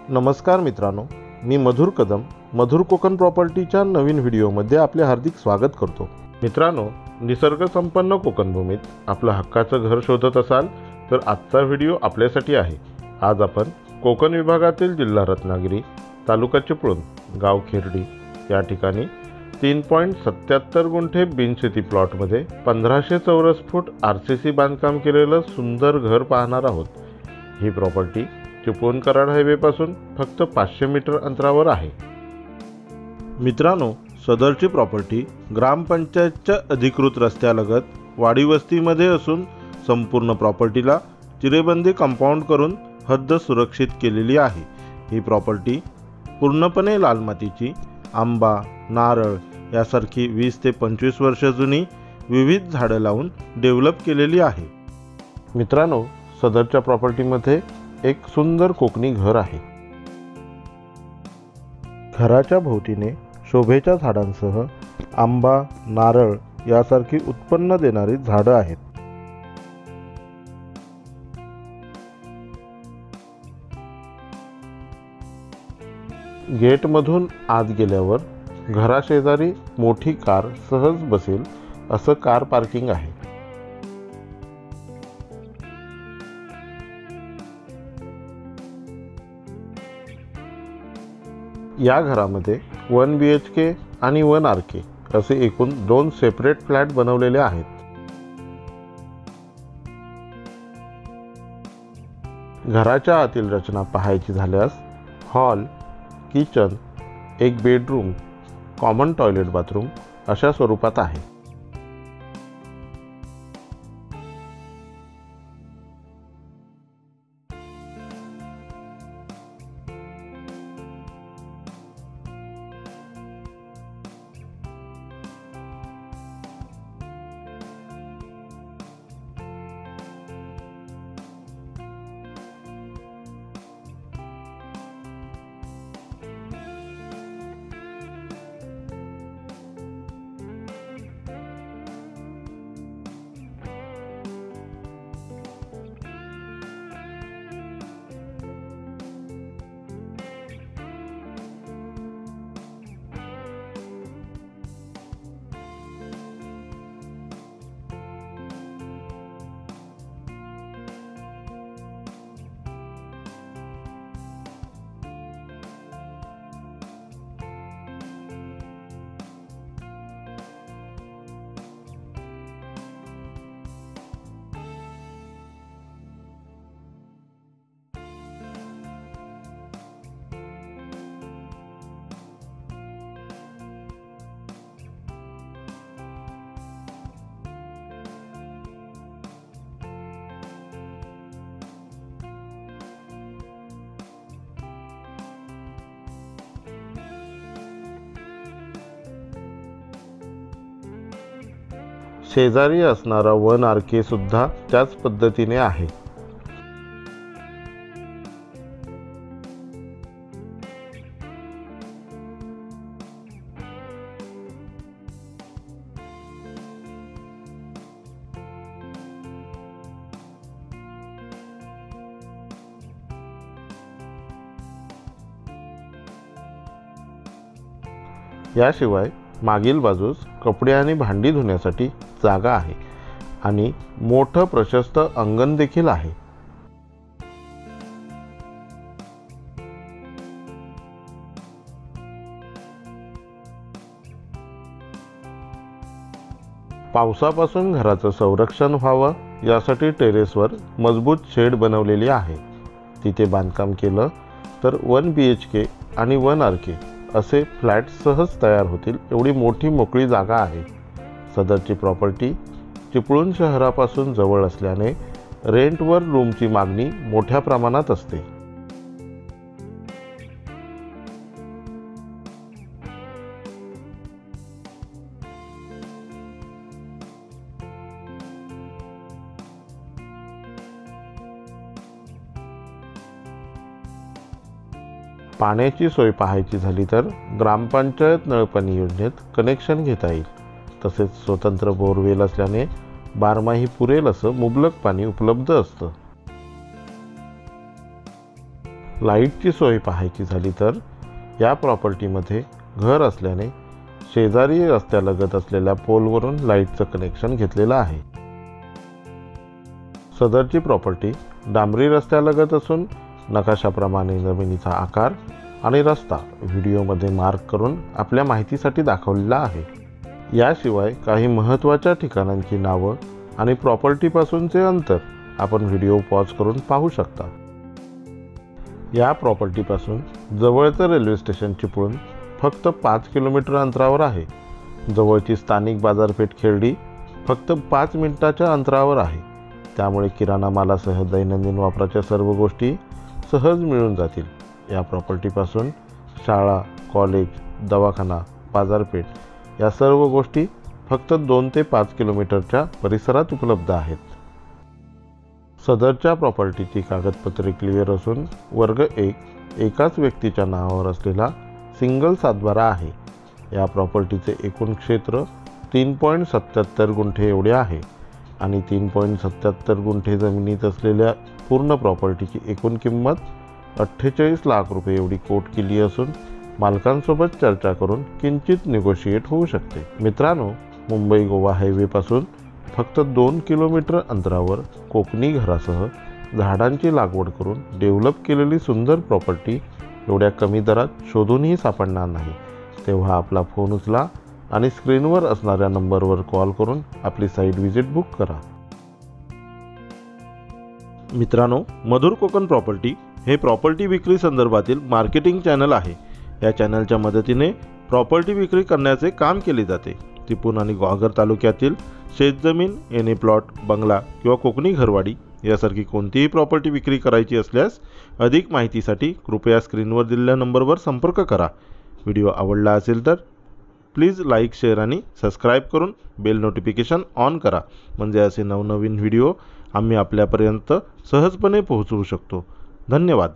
नमस्कार मित्रांनो, मी मधुर कदम मधुर कोकण प्रॉपर्टीच्या नवीन व्हिडिओमध्ये आपले हार्दिक स्वागत करतो। मित्रांनो, निसर्ग संपन्न कोकण भूमीत आपलं हक्काचं घर शोधत असाल तर आजचा व्हिडिओ आपल्यासाठी आहे। आज आपण कोकण विभागातील जिल्हा रत्नागिरी, तालुका चिपळूण, गाव खिर्डी या ठिकाणी 3.77 गुंठे बिनशेती प्लॉटमध्ये 1500 चौरस फूट आरसीसी बांधकाम केलेलं सुंदर घर पाहणार आहोत। ही प्रॉपर्टी चिपळूण कराड हायवेपासून फक्त 500 मीटर अंतरावर आहे। मित्रांनो, सदरची प्रॉपर्टी ग्रामपंचायतच्या अधिकृत रस्त्यालगत वाडी वस्तीमध्ये असून संपूर्ण प्रॉपर्टीला चिरेबंदी कंपाऊंड करून हद्द सुरक्षित केलेली आहे। ही प्रॉपर्टी पूर्णपणे लाल मातीची, आंबा, नारळ यासारखी 20 ते 25 वर्ष जुनी विविध झाडं लावून डेव्हलप केलेली आहे। मित्रांनो, सदरच्या प्रॉपर्टीमध्ये एक सुंदर कोकणी घर आहे। घराच्या भोवतीने शोभेच्या झाडांसह आंबा, नारळ यासारखी उत्पन्न देणारी झाडं आहेत। गेटमधून आत गेल्यावर घराशेजारी मोठी कार सहज बसेल असं कार पार्किंग आहे। या घरामध्ये 1 BHK आणि 1 RK असे एकूण 2 सेपरेट फ्लॅट बनवलेले आहेत। घराच्या आतील रचना पाहायची झाल्यास हॉल, किचन, एक बेडरूम, कॉमन टॉयलेट बाथरूम अशा स्वरूपात आहे। शेजारी असणारा 1 RK सुद्धा त्याच पद्धतीने आहे। याशिवाय मागील बाजूस कपडे आणि भांडी धुण्यासाठी जागा आहे आणि मोठं प्रशस्त अंगण देखील आहे। पावसापासून घराचं संरक्षण व्हावं यासाठी टेरेसवर मजबूत शेड बनवलेली आहे। तिथे बांधकाम केलं तर 1 BHK आणि 1 RK असे फ्लॅट सहज तयार होतील एवढी मोठी मोकळी जागा आहे। सदरची प्रॉपर्टी चिपळूण शहरापासून जवळ असल्याने रेंटवर रूमची मागणी मोठ्या प्रमाणात असते। पाण्याची सोय पाहायची झाली तर ग्रामपंचायत नळपाणी योजनेत कनेक्शन घेता येईल। तसेच स्वतंत्र बोरवेल असल्याने बारमाही पुरेल असं मुबलक पाणी उपलब्ध असतं। लाईटची सोय पाहायची झाली तर या प्रॉपर्टीमध्ये घर असल्याने शेजारी रस्त्यालगत असलेल्या पोलवरून लाईटचं कनेक्शन घेतलेलं आहे। सदरची प्रॉपर्टी डांबरी रस्त्यालगत असून नकाशाप्रमाणे जमिनीचा आकार आणि रस्ता व्हिडिओमध्ये मार्क करून आपल्या माहितीसाठी दाखवलेला आहे। याशिवाय काही महत्त्वाच्या ठिकाणांची नावं आणि प्रॉपर्टीपासूनचे अंतर आपण व्हिडिओ पॉज करून पाहू शकता। या प्रॉपर्टीपासून जवळचं रेल्वे स्टेशन चिपळूण फक्त 5 किलोमीटर अंतरावर आहे। जवळची स्थानिक बाजारपेठ खेर्डी फक्त 5 मिनिटाच्या अंतरावर आहे। त्यामुळे किराणा मालासह दैनंदिन वापराच्या सर्व गोष्टी सहज मिळून जातील। या प्रॉपर्टीपासून शाळा, कॉलेज, दवाखाना, बाजारपेठ या सर्व गोष्टी फक्त 2 ते 5 किलोमीटरच्या परिसरात उपलब्ध आहेत। सदरच्या प्रॉपर्टीची कागदपत्रे क्लिअर असून वर्ग 1 एकाच व्यक्तीच्या नावावर असलेला सिंगल सातबारा आहे। या प्रॉपर्टीचे एकूण क्षेत्र 3.77 गुंठे एवढे आहे आणि 3.77 गुंठे जमिनीत असलेल्या पूर्ण प्रॉपर्टीची एकूण किंमत 48 लाख रुपये एवढी कोट केली असून मालकांसोबत चर्चा करून किंचित निगोशिएट होऊ शकते। मित्रांनो, मुंबई गोवा हायवेपासून फक्त 2 किलोमीटर अंतरावर कोकणी घरासह झाडांची लागवड करून डेव्हलप केलेली सुंदर प्रॉपर्टी एवढ्या कमी दरात शोधूनही सापडणार नाही। तेव्हा आपला फोन उचला आणि स्क्रीनवर असणाऱ्या नंबरवर कॉल करून आपली साईट व्हिजिट बुक करा। मित्रांनो, मधुर कोकण प्रॉपर्टी हे प्रॉपर्टी विक्री संदर्भातील मार्केटिंग चॅनल आहे। या चॅनलच्या मदतीने प्रॉपर्टी विक्री करण्याचे काम केले जाते। चिपळूण आणि ग्वाल्हेर तालुक्यातील शेतजमीन, एने प्लॉट, बंगला किंवा कोकणी घरवाडी यासारखी कोणतीही प्रॉपर्टी विक्री करायची असल्यास अधिक माहितीसाठी कृपया स्क्रीनवर दिलेल्या नंबरवर संपर्क करा। व्हिडिओ आवडला असेल तर प्लीज लाईक, शेअर आणि सबस्क्राईब करून बेल नोटिफिकेशन ऑन करा, म्हणजे असे नवनवीन व्हिडिओ आम्ही आपल्यापर्यंत सहजपणे पोहोचवू शकतो। धन्यवाद।